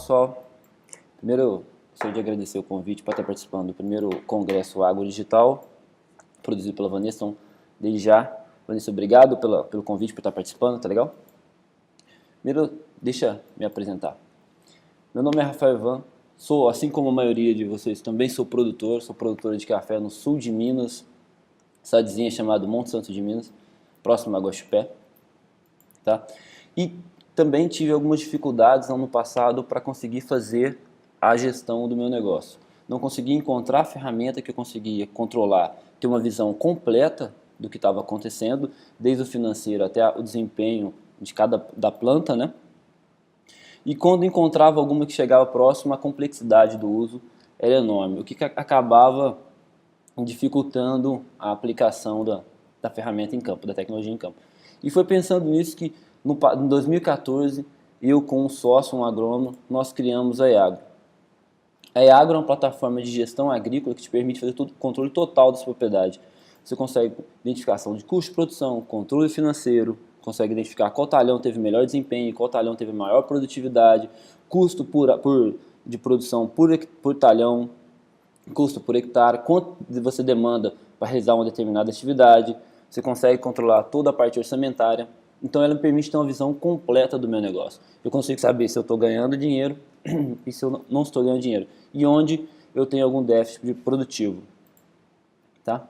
pessoal, primeiro eu gostaria de agradecer o convite para estar participando do primeiro Congresso Agro Digital, produzido pela Vanessa. Então, desde já, Vanessa, obrigado pelo convite, por estar participando, tá legal? Primeiro, deixa eu me apresentar. Meu nome é Rafael Ivan, sou, assim como a maioria de vocês, também sou produtor de café no sul de Minas, cidadezinha chamada Monte Santo de Minas, próximo a Guaxupé, tá? E também tive algumas dificuldades no ano passado para conseguir fazer a gestão do meu negócio. Não consegui encontrar a ferramenta que eu conseguia controlar, ter uma visão completa do que estava acontecendo, desde o financeiro até o desempenho da planta, né? E quando encontrava alguma que chegava próximo, a complexidade do uso era enorme, o que acabava dificultando a aplicação da ferramenta em campo, da tecnologia em campo. E foi pensando nisso que, em 2014, eu com um sócio, um agrônomo, nós criamos a EAGRO. A EAGRO é uma plataforma de gestão agrícola que te permite fazer todo o controle total das propriedades. Você consegue identificação de custo de produção, controle financeiro, consegue identificar qual talhão teve melhor desempenho, qual talhão teve maior produtividade, custo de produção por talhão, custo por hectare, quanto você demanda para realizar uma determinada atividade. Você consegue controlar toda a parte orçamentária. Então ela me permite ter uma visão completa do meu negócio. Eu consigo saber se eu estou ganhando dinheiro e se eu não estou ganhando dinheiro. E onde eu tenho algum déficit produtivo. Tá?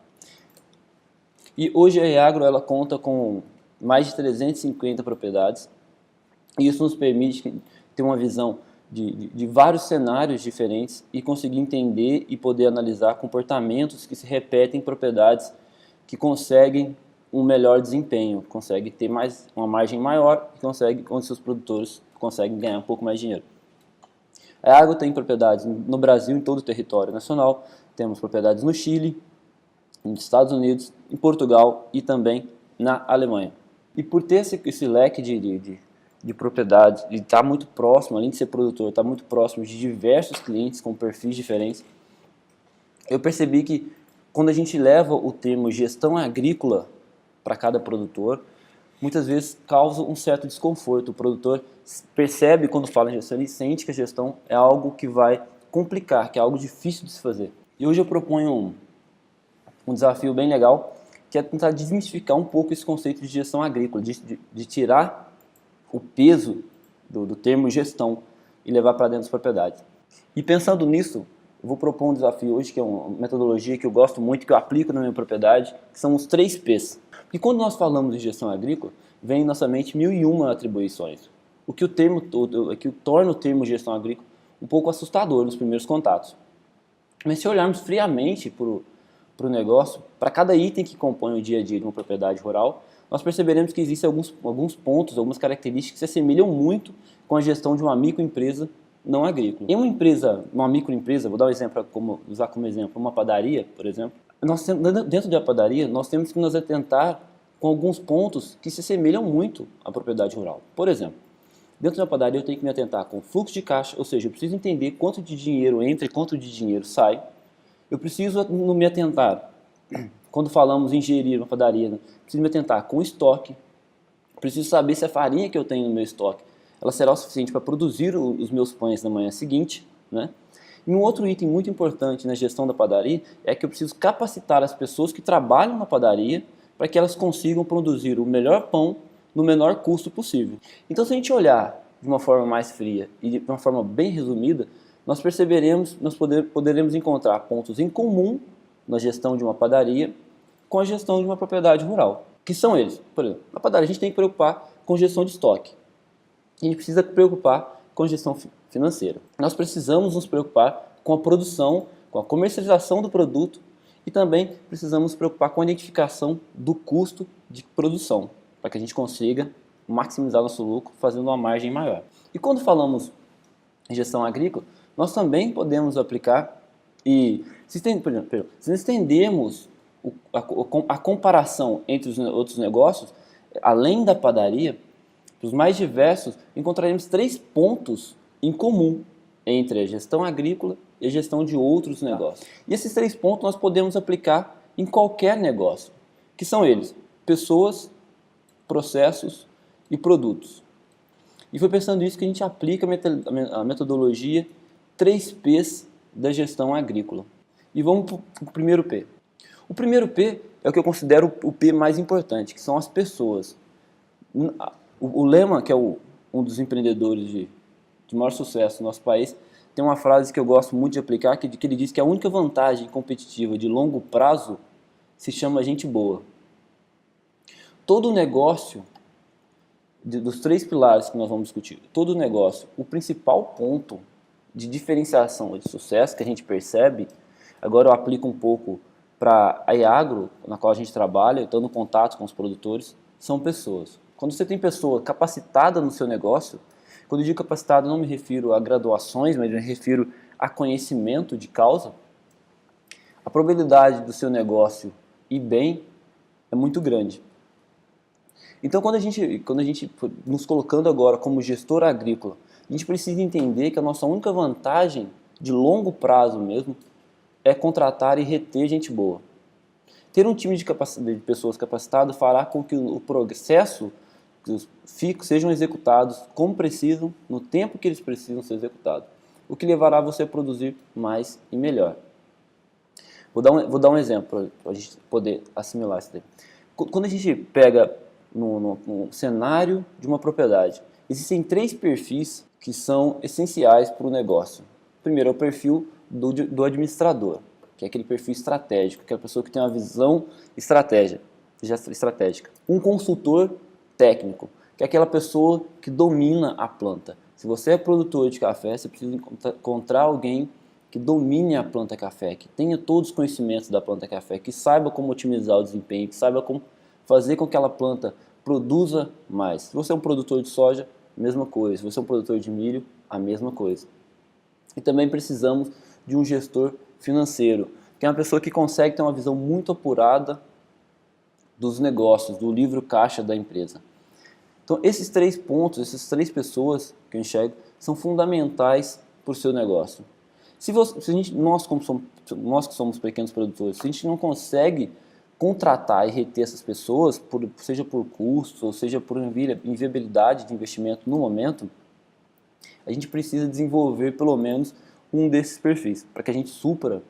E hoje a EAGRO ela conta com mais de 350 propriedades. E isso nos permite ter uma visão de vários cenários diferentes e conseguir entender e poder analisar comportamentos que se repetem em propriedades que conseguem um melhor desempenho, conseguem ter uma margem maior e onde seus produtores conseguem ganhar um pouco mais de dinheiro. A EAGRO tem propriedades no Brasil, em todo o território nacional, temos propriedades no Chile, nos Estados Unidos, em Portugal e também na Alemanha. E por ter esse leque de propriedades, de estar muito próximo, além de ser produtor, estar muito próximo de diversos clientes com perfis diferentes, eu percebi que quando a gente leva o termo gestão agrícola para cada produtor, muitas vezes causa um certo desconforto. O produtor percebe quando fala em gestão, ele sente que a gestão é algo que vai complicar, que é algo difícil de se fazer. E hoje eu proponho um desafio bem legal, que é tentar desmistificar um pouco esse conceito de gestão agrícola, de tirar o peso do termo gestão e levar para dentro das propriedades. E pensando nisso, eu vou propor um desafio hoje, que é uma metodologia que eu gosto muito, que eu aplico na minha propriedade, que são os 3 P's. E quando nós falamos de gestão agrícola, vem em nossa mente 1001 atribuições, o que torna o termo gestão agrícola um pouco assustador nos primeiros contatos. Mas se olharmos friamente para o negócio, para cada item que compõe o dia a dia de uma propriedade rural, nós perceberemos que existem alguns pontos, algumas características que se assemelham muito com a gestão de uma microempresa não agrícola. Em uma microempresa, vou dar um exemplo, usar como exemplo uma padaria, por exemplo, dentro da padaria nós temos que nos atentar com alguns pontos que se assemelham muito à propriedade rural. Por exemplo, dentro da padaria eu tenho que me atentar com o fluxo de caixa, ou seja, eu preciso entender quanto de dinheiro entra e quanto de dinheiro sai. Eu preciso me atentar, quando falamos em gerir uma padaria, né? Preciso me atentar com o estoque, preciso saber se a farinha que eu tenho no meu estoque ela será o suficiente para produzir os meus pães na manhã seguinte, né? E um outro item muito importante na gestão da padaria é que eu preciso capacitar as pessoas que trabalham na padaria para que elas consigam produzir o melhor pão no menor custo possível. Então, se a gente olhar de uma forma mais fria e de uma forma bem resumida, nós poderemos encontrar pontos em comum na gestão de uma padaria com a gestão de uma propriedade rural. Que são eles? Por exemplo, na padaria a gente tem que preocupar com gestão de estoque. A gente precisa preocupar com a gestão financeira. Nós precisamos nos preocupar com a produção, com a comercialização do produto e também precisamos nos preocupar com a identificação do custo de produção, para que a gente consiga maximizar nosso lucro fazendo uma margem maior. E quando falamos em gestão agrícola, nós também podemos aplicar se estendermos a comparação entre os outros negócios, além da padaria, os mais diversos, encontraremos 3 pontos em comum entre a gestão agrícola e a gestão de outros negócios. E esses 3 pontos nós podemos aplicar em qualquer negócio, que são eles: pessoas, processos e produtos. E foi pensando nisso que a gente aplica a metodologia 3Ps da gestão agrícola. E vamos para o primeiro P. O primeiro P é o que eu considero o P mais importante, que são as pessoas. O Lema, que é um dos empreendedores de maior sucesso no nosso país, tem uma frase que eu gosto muito de aplicar, que ele diz que a única vantagem competitiva de longo prazo se chama gente boa. Todo negócio, dos 3 pilares que nós vamos discutir, todo negócio, o principal ponto de diferenciação de sucesso que a gente percebe, agora eu aplico um pouco para a Iagro, na qual a gente trabalha, estando em contato com os produtores, são pessoas. Quando você tem pessoa capacitada no seu negócio, quando eu digo capacitado não me refiro a graduações, mas me refiro a conhecimento de causa, a probabilidade do seu negócio ir bem é muito grande. Então quando a gente nos colocando agora como gestor agrícola, a gente precisa entender que a nossa única vantagem de longo prazo mesmo é contratar e reter gente boa. Ter um time de pessoas capacitadas fará com que o processo sejam executados como precisam, no tempo que eles precisam ser executados, o que levará você a produzir mais e melhor. Vou dar um exemplo para a gente poder assimilar isso daí. Quando a gente pega no cenário de uma propriedade, existem 3 perfis que são essenciais para o negócio. Primeiro é o perfil do administrador, que é aquele perfil estratégico, aquela pessoa que tem uma visão estratégica. Um consultor técnico, que é aquela pessoa que domina a planta. Se você é produtor de café, você precisa encontrar alguém que domine a planta café, que tenha todos os conhecimentos da planta café, que saiba como otimizar o desempenho, que saiba como fazer com que aquela planta produza mais. Se você é um produtor de soja, mesma coisa. Se você é um produtor de milho, a mesma coisa. E também precisamos de um gestor financeiro, que é uma pessoa que consegue ter uma visão muito apurada dos negócios, do livro caixa da empresa. Então esses 3 pontos, essas 3 pessoas que eu enxergo, são fundamentais para o seu negócio. Nós que somos pequenos produtores, se a gente não consegue contratar e reter essas pessoas, seja por custo, ou seja por inviabilidade de investimento no momento, a gente precisa desenvolver pelo menos um desses perfis, para que a gente supra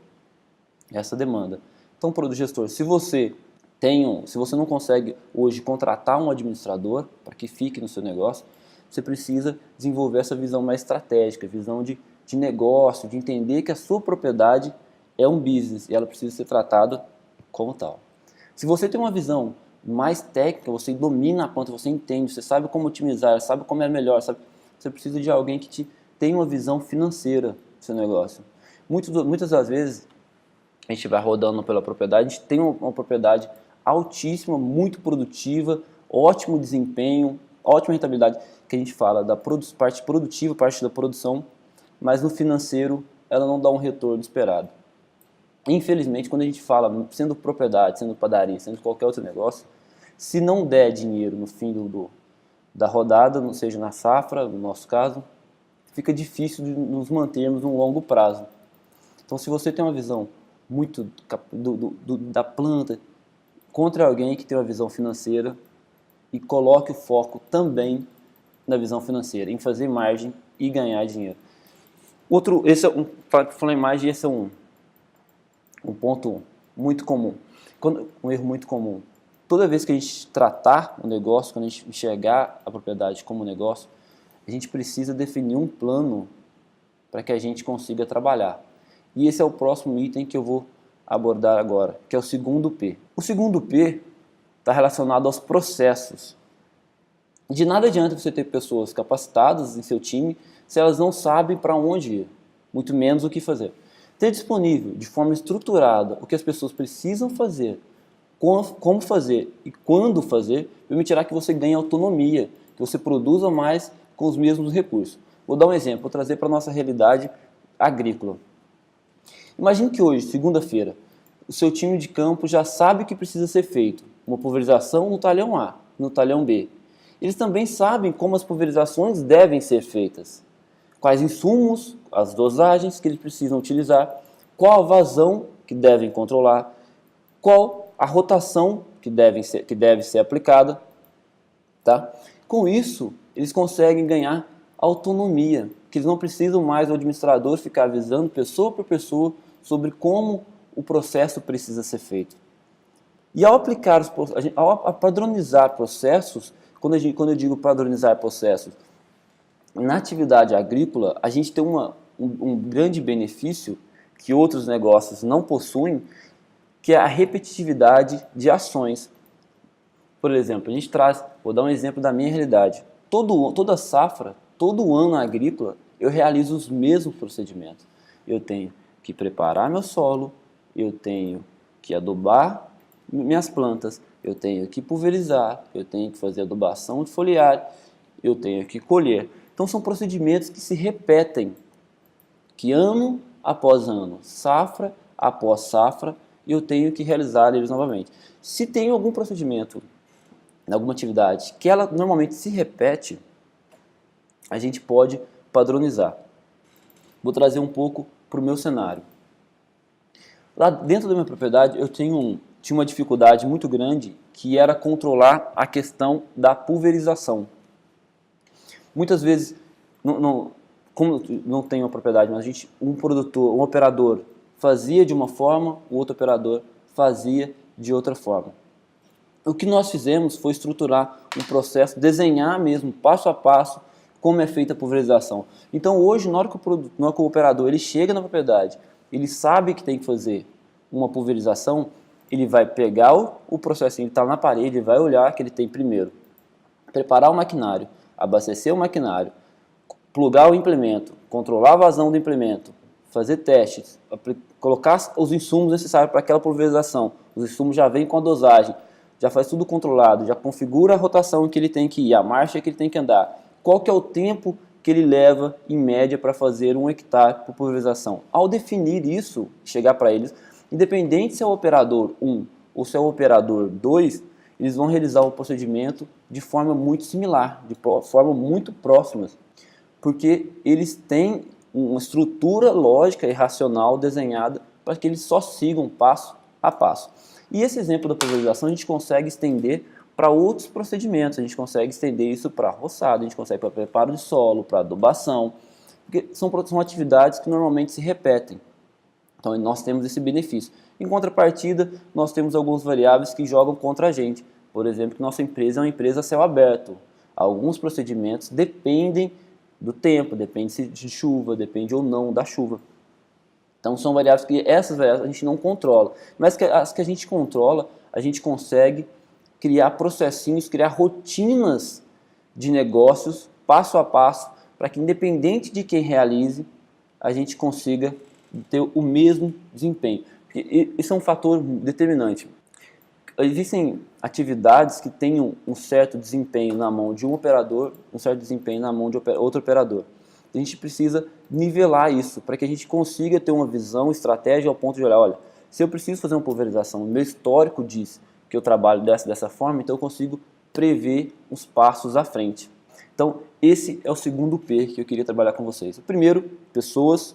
essa demanda. Então, produto gestor, se você não consegue hoje contratar um administrador para que fique no seu negócio, você precisa desenvolver essa visão mais estratégica, visão de negócio, de entender que a sua propriedade é um business e ela precisa ser tratada como tal. Se você tem uma visão mais técnica, você domina a planta, você entende, você sabe como otimizar, sabe como é melhor, você precisa de alguém que tenha uma visão financeira do seu negócio. Muitas das vezes, a gente vai rodando pela propriedade, a gente tem uma propriedade altíssima, muito produtiva, ótimo desempenho, ótima rentabilidade, que a gente fala da parte produtiva, parte da produção, mas no financeiro ela não dá um retorno esperado. Infelizmente, quando a gente fala, sendo propriedade, sendo padaria, sendo qualquer outro negócio, se não der dinheiro no fim da rodada, não seja na safra, no nosso caso, fica difícil de nos mantermos no longo prazo. Então, se você tem uma visão muito da planta, encontre alguém que tem uma visão financeira e coloque o foco também na visão financeira, em fazer margem e ganhar dinheiro. Falando em margem, esse é um ponto muito comum, um erro muito comum. Toda vez que a gente tratar o negócio, quando a gente enxergar a propriedade como negócio, a gente precisa definir um plano para que a gente consiga trabalhar. E esse é o próximo item que eu vou abordar agora, que é o segundo P. O segundo P está relacionado aos processos. De nada adianta você ter pessoas capacitadas em seu time se elas não sabem para onde ir, muito menos o que fazer. Ter disponível de forma estruturada o que as pessoas precisam fazer, como fazer e quando fazer, permitirá que você ganhe autonomia, que você produza mais com os mesmos recursos. Vou dar um exemplo, vou trazer para a nossa realidade agrícola. Imagine que hoje, segunda-feira, o seu time de campo já sabe o que precisa ser feito. Uma pulverização no talhão A, no talhão B. Eles também sabem como as pulverizações devem ser feitas. Quais insumos, as dosagens que eles precisam utilizar, qual a vazão que devem controlar, qual a rotação que deve ser aplicada. Tá? Com isso, eles conseguem ganhar autonomia, que eles não precisam mais do administrador ficar avisando pessoa por pessoa sobre como o processo precisa ser feito. E ao aplicar, ao padronizar processos, quando eu digo padronizar processos, na atividade agrícola, a gente tem um grande benefício que outros negócios não possuem, que é a repetitividade de ações. Por exemplo, a gente traz, vou dar um exemplo da minha realidade. Toda safra, todo ano agrícola, eu realizo os mesmos procedimentos. Eu tenho que preparar meu solo, eu tenho que adubar minhas plantas, eu tenho que pulverizar, eu tenho que fazer adubação de foliar, eu tenho que colher. Então são procedimentos que se repetem, que ano após ano, safra após safra, eu tenho que realizar eles novamente. Se tem algum procedimento, alguma atividade, que ela normalmente se repete, a gente pode padronizar. Vou trazer um pouco para o meu cenário. Lá dentro da minha propriedade eu tinha uma dificuldade muito grande, que era controlar a questão da pulverização. Muitas vezes, como não tenho uma propriedade, mas um operador fazia de uma forma, o outro operador fazia de outra forma. O que nós fizemos foi estruturar um processo, desenhar mesmo, passo a passo, como é feita a pulverização. Então hoje, na hora que o operador ele chega na propriedade, ele sabe que tem que fazer uma pulverização, ele vai pegar o processinho que está na parede, ele vai olhar que ele tem primeiro, preparar o maquinário, abastecer o maquinário, plugar o implemento, controlar a vazão do implemento, fazer testes, colocar os insumos necessários para aquela pulverização. Os insumos já vêm com a dosagem, já faz tudo controlado, já configura a rotação que ele tem que ir, a marcha que ele tem que andar. Qual que é o tempo que ele leva, em média, para fazer 1 hectare por pulverização? Ao definir isso, chegar para eles, independente se é o operador 1 ou se é o operador 2, eles vão realizar o procedimento de forma muito similar, de forma muito próxima, porque eles têm uma estrutura lógica e racional desenhada para que eles só sigam passo a passo. E esse exemplo da pulverização a gente consegue estender para outros procedimentos, a gente consegue estender isso para roçado, a gente consegue para preparo de solo, para adubação, porque são atividades que normalmente se repetem. Então nós temos esse benefício. Em contrapartida, nós temos algumas variáveis que jogam contra a gente. Por exemplo, que nossa empresa é uma empresa a céu aberto. Alguns procedimentos dependem do tempo, depende de chuva, depende ou não da chuva. Então são variáveis que essas variáveis a gente não controla. Mas as que a gente controla, a gente consegue criar processinhos, criar rotinas de negócios, passo a passo, para que independente de quem realize, a gente consiga ter o mesmo desempenho. Isso é um fator determinante. Existem atividades que têm um certo desempenho na mão de um operador, um certo desempenho na mão de outro operador. A gente precisa nivelar isso para que a gente consiga ter uma visão, estratégia ao ponto de olhar, olha, se eu preciso fazer uma pulverização, o meu histórico diz que eu trabalho dessa forma, então eu consigo prever os passos à frente. Então, esse é o segundo P que eu queria trabalhar com vocês. O primeiro, pessoas,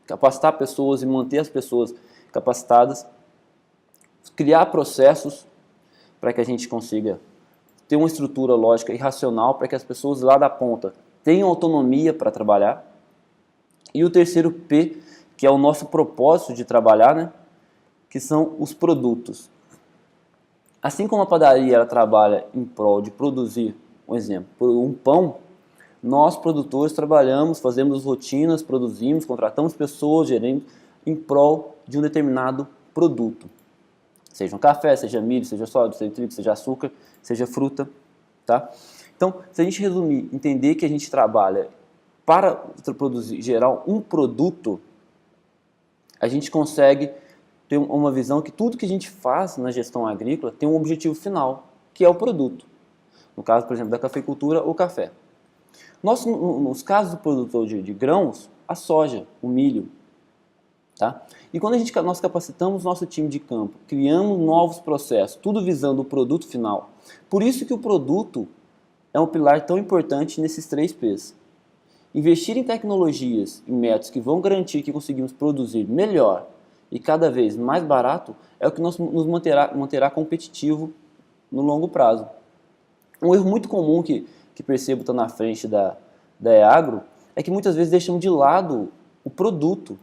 capacitar pessoas e manter as pessoas capacitadas, criar processos para que a gente consiga ter uma estrutura lógica e racional para que as pessoas lá da ponta tenham autonomia para trabalhar. E o terceiro P, que é o nosso propósito de trabalhar, né, que são os produtos. Assim como a padaria ela trabalha em prol de produzir, um exemplo, um pão, nós produtores trabalhamos, fazemos rotinas, produzimos, contratamos pessoas, gerentes em prol de um determinado produto. Seja um café, seja milho, seja soja, seja trigo, seja açúcar, seja fruta, tá? Então, se a gente resumir, entender que a gente trabalha para produzir, gerar um produto, a gente consegue ter uma visão que tudo que a gente faz na gestão agrícola tem um objetivo final, que é o produto. No caso, por exemplo, da cafeicultura, o café. Nos casos do produtor de grãos, a soja, o milho. Tá? E quando nós capacitamos nosso time de campo, criamos novos processos, tudo visando o produto final. Por isso que o produto é um pilar tão importante nesses 3 P's. Investir em tecnologias e métodos que vão garantir que conseguimos produzir melhor e cada vez mais barato é o que nos manterá competitivo no longo prazo. Um erro muito comum que que percebo está na frente da EAGRO é que muitas vezes deixamos de lado o produto.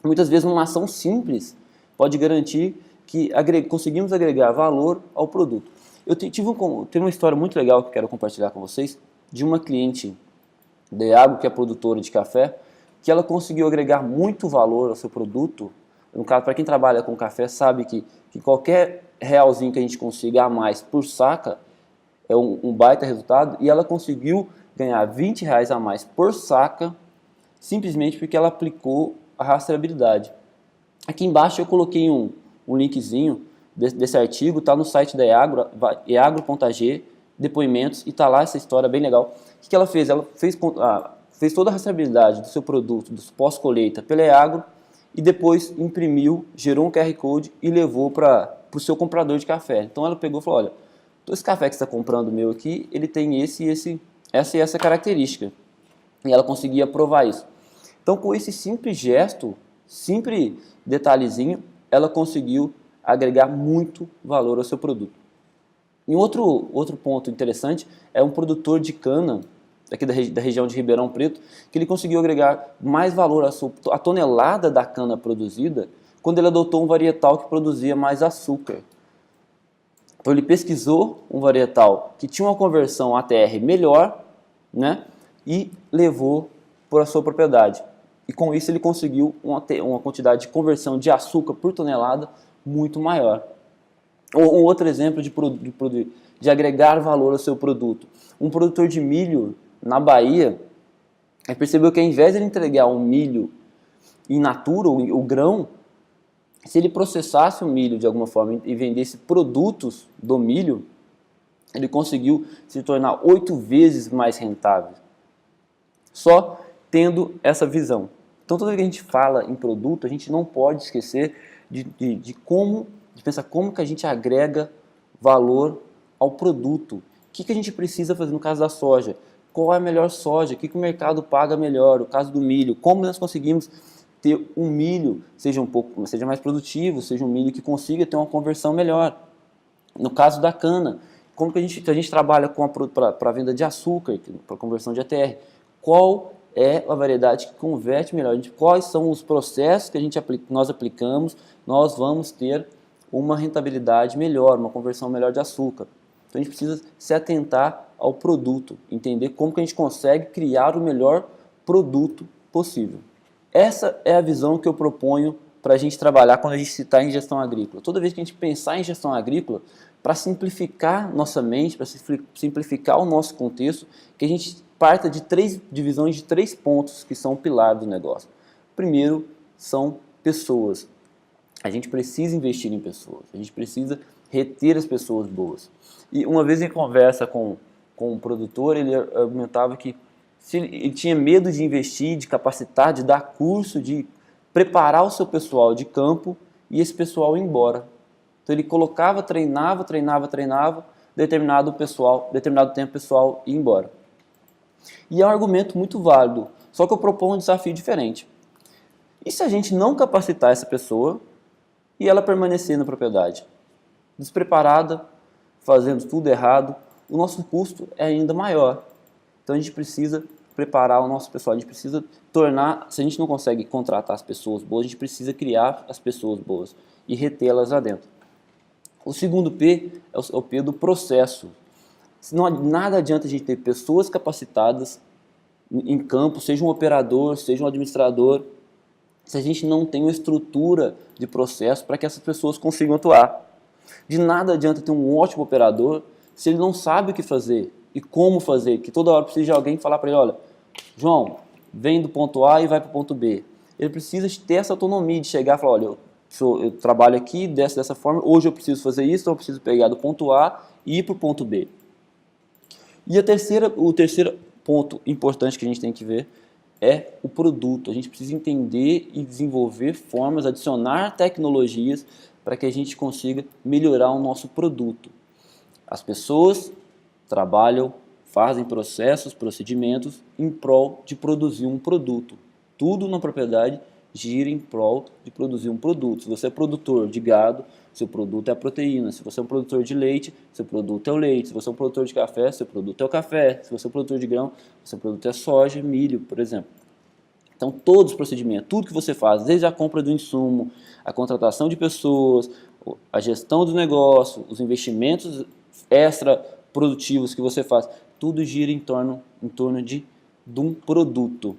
Muitas vezes uma ação simples pode garantir que conseguimos agregar valor ao produto. Eu tive uma história muito legal que eu quero compartilhar com vocês, de uma cliente da EAGRO, que é produtora de café, que ela conseguiu agregar muito valor ao seu produto. No caso, para quem trabalha com café, sabe que qualquer realzinho que a gente consiga a mais por saca é um baita resultado, e ela conseguiu ganhar R$ 20 a mais por saca, simplesmente porque ela aplicou a rastreabilidade. Aqui embaixo eu coloquei um linkzinho desse artigo, está no site da EAGRO, eagro.ag, depoimentos, e está lá essa história bem legal. O que ela fez? Ela fez toda a rastreabilidade do seu produto, do pós-colheita pela EAGRO, e depois imprimiu, gerou um QR Code e levou para o seu comprador de café. Então ela pegou e falou, olha, todo esse café que você está comprando meu aqui, ele tem essa característica. E ela conseguia provar isso. Então, com esse simples gesto, simples detalhezinho, ela conseguiu agregar muito valor ao seu produto. E outro ponto interessante é um produtor de cana, aqui da região de Ribeirão Preto, que ele conseguiu agregar mais valor à tonelada da cana produzida quando ele adotou um varietal que produzia mais açúcar. Então ele pesquisou um varietal que tinha uma conversão ATR melhor, né, e levou para a sua propriedade. E com isso ele conseguiu uma quantidade de conversão de açúcar por tonelada muito maior. Um outro exemplo de agregar valor ao seu produto. Um produtor de milho na Bahia percebeu que ao invés de ele entregar um milho in natura, o grão, se ele processasse o milho de alguma forma e vendesse produtos do milho, ele conseguiu se tornar 8 vezes mais rentável. Só tendo essa visão. Então, toda vez que a gente fala em produto, a gente não pode esquecer de pensar como que a gente agrega valor ao produto. O que a gente precisa fazer no caso da soja? Qual é a melhor soja? O que o mercado paga melhor? O caso do milho, como nós conseguimos ter um milho seja mais produtivo, seja um milho que consiga ter uma conversão melhor. No caso da cana, como que a gente trabalha para a venda de açúcar, para a conversão de ATR? Qual é a variedade que converte melhor? Quais são os processos que nós aplicamos, nós vamos ter uma rentabilidade melhor, uma conversão melhor de açúcar. Então a gente precisa se atentar ao produto, entender como que a gente consegue criar o melhor produto possível. Essa é a visão que eu proponho para a gente trabalhar quando a gente está em gestão agrícola. Toda vez que a gente pensar em gestão agrícola, para simplificar nossa mente, para simplificar o nosso contexto, que a gente parta de divisões de 3 pontos que são o pilar do negócio. Primeiro, são pessoas. A gente precisa investir em pessoas, a gente precisa reter as pessoas boas. E uma vez em conversa com um produtor, ele argumentava que se ele tinha medo de investir, de capacitar, de dar curso, de preparar o seu pessoal de campo e esse pessoal ir embora. Então ele colocava, treinava, determinado tempo o pessoal ia embora. E é um argumento muito válido, só que eu proponho um desafio diferente. E se a gente não capacitar essa pessoa e ela permanecer na propriedade? Despreparada, fazendo tudo errado, o nosso custo é ainda maior. Então a gente precisa preparar o nosso pessoal, a gente precisa se a gente não consegue contratar as pessoas boas, a gente precisa criar as pessoas boas e retê-las lá dentro. O segundo P é o P do processo. Nada adianta a gente ter pessoas capacitadas em campo, seja um operador, seja um administrador, se a gente não tem uma estrutura de processo para que essas pessoas consigam atuar. De nada adianta ter um ótimo operador se ele não sabe o que fazer e como fazer, que toda hora precisa de alguém falar para ele, olha, João, vem do ponto A e vai para o ponto B. Ele precisa ter essa autonomia de chegar e falar, olha, eu trabalho aqui dessa forma, hoje eu preciso fazer isso, então eu preciso pegar do ponto A e ir para o ponto B. E o terceiro ponto importante que a gente tem que ver é o produto. A gente precisa entender e desenvolver formas, adicionar tecnologias para que a gente consiga melhorar o nosso produto. As pessoas trabalham, fazem processos, procedimentos em prol de produzir um produto. Tudo na propriedade gira em prol de produzir um produto. Se você é produtor de gado, seu produto é a proteína. Se você é um produtor de leite, seu produto é o leite. Se você é um produtor de café, seu produto é o café. Se você é um produtor de grão, seu produto é soja, milho, por exemplo. Então, todos os procedimentos, tudo que você faz, desde a compra do insumo, a contratação de pessoas, a gestão do negócio, os investimentos extra produtivos que você faz, tudo gira em torno de um produto.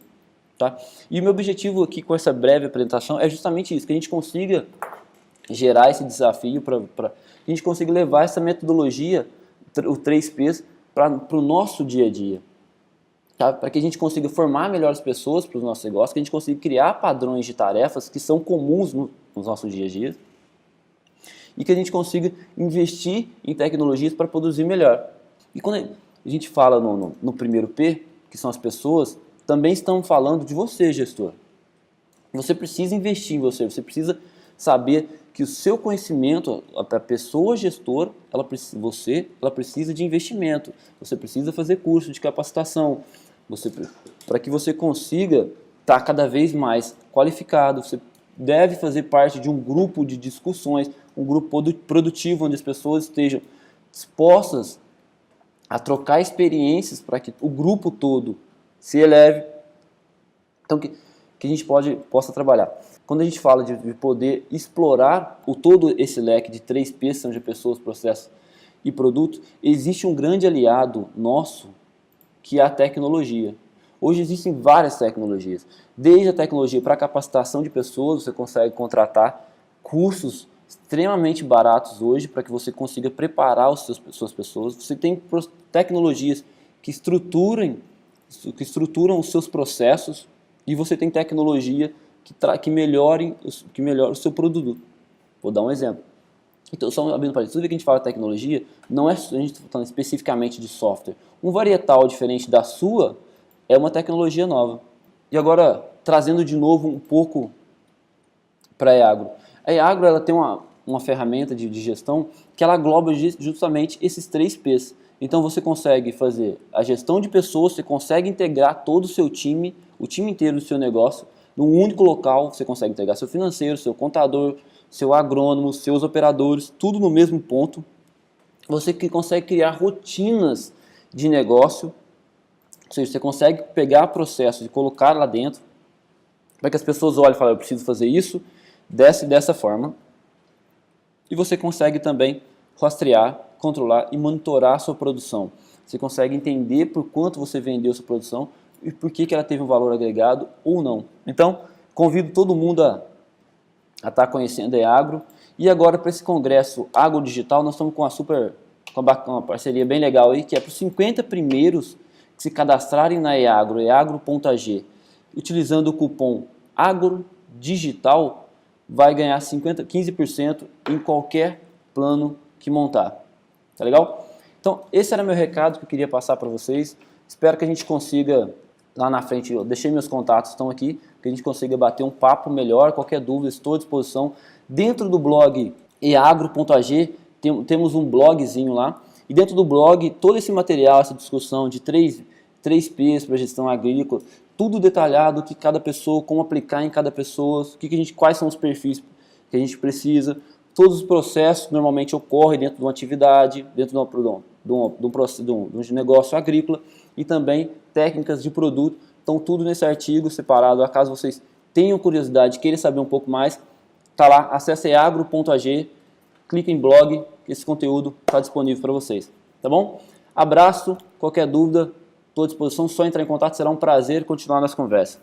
Tá? E o meu objetivo aqui com essa breve apresentação é justamente isso, que a gente consiga gerar esse desafio, para a gente consiga levar essa metodologia, o 3Ps, para o nosso dia a dia. Tá? Para que a gente consiga formar melhores pessoas para os nossos negócios, que a gente consiga criar padrões de tarefas que são comuns nos nossos dia a dia e que a gente consiga investir em tecnologias para produzir melhor. E quando a gente fala no primeiro P, que são as pessoas, também estamos falando de você, gestor. Você precisa investir em você, você precisa saber que o seu conhecimento, a pessoa gestora, ela precisa de investimento, você precisa fazer curso de capacitação, para que você consiga estar cada vez mais qualificado, você deve fazer parte de um grupo de discussões, um grupo produtivo, onde as pessoas estejam dispostas a trocar experiências para que o grupo todo se eleve, então que a gente possa trabalhar. Quando a gente fala de poder explorar todo esse leque de 3Ps, são de pessoas, processos e produtos, existe um grande aliado nosso, que é a tecnologia. Hoje existem várias tecnologias, desde a tecnologia para capacitação de pessoas, você consegue contratar cursos extremamente baratos hoje para que você consiga preparar suas pessoas. Você tem tecnologias que estruturam os seus processos e você tem tecnologia que melhore o seu produto. Vou dar um exemplo. Então, só abrindo para tudo que a gente fala de tecnologia, não é a gente está falando especificamente de software. Um varietal diferente da sua é uma tecnologia nova. E agora, trazendo de novo um pouco para a EAGRO. A EAGRO ela tem uma ferramenta de gestão que ela engloba justamente esses 3Ps. Então você consegue fazer a gestão de pessoas, você consegue integrar todo o seu time, o time inteiro do seu negócio, num único local. Você consegue integrar seu financeiro, seu contador, seu agrônomo, seus operadores, tudo no mesmo ponto. Você que consegue criar rotinas de negócio, ou seja, você consegue pegar processos e colocar lá dentro, para que as pessoas olhem e falem, eu preciso fazer isso, dessa forma. E você consegue também rastrear, controlar e monitorar a sua produção. Você consegue entender por quanto você vendeu sua produção e por que ela teve um valor agregado ou não. Então, convido todo mundo a estar conhecendo a EAGRO. E agora, para esse congresso Agro Digital, nós estamos com uma parceria bem legal aí, que é para os 50 primeiros que se cadastrarem na EAGRO, eagro.ag, utilizando o cupom AGRODIGITAL, vai ganhar 15% em qualquer plano que montar. Tá legal? Então, esse era meu recado que eu queria passar para vocês. Espero que a gente consiga, lá na frente, eu deixei meus contatos, estão aqui, que a gente consiga bater um papo melhor. Qualquer dúvida, estou à disposição. Dentro do blog eagro.ag, temos um blogzinho lá. E dentro do blog, todo esse material, essa discussão de 3Ps para gestão agrícola, tudo detalhado, que cada pessoa, como aplicar em cada pessoa, quais são os perfis que a gente precisa, todos os processos que normalmente ocorrem dentro de uma atividade, dentro de um negócio agrícola, e também técnicas de produto. Então tudo nesse artigo separado. Caso vocês tenham curiosidade, queiram saber um pouco mais, está lá, acesse agro.ag, clique em blog, que esse conteúdo está disponível para vocês. Tá bom? Abraço, qualquer dúvida, estou à disposição, só entrar em contato, será um prazer continuar nossa conversa.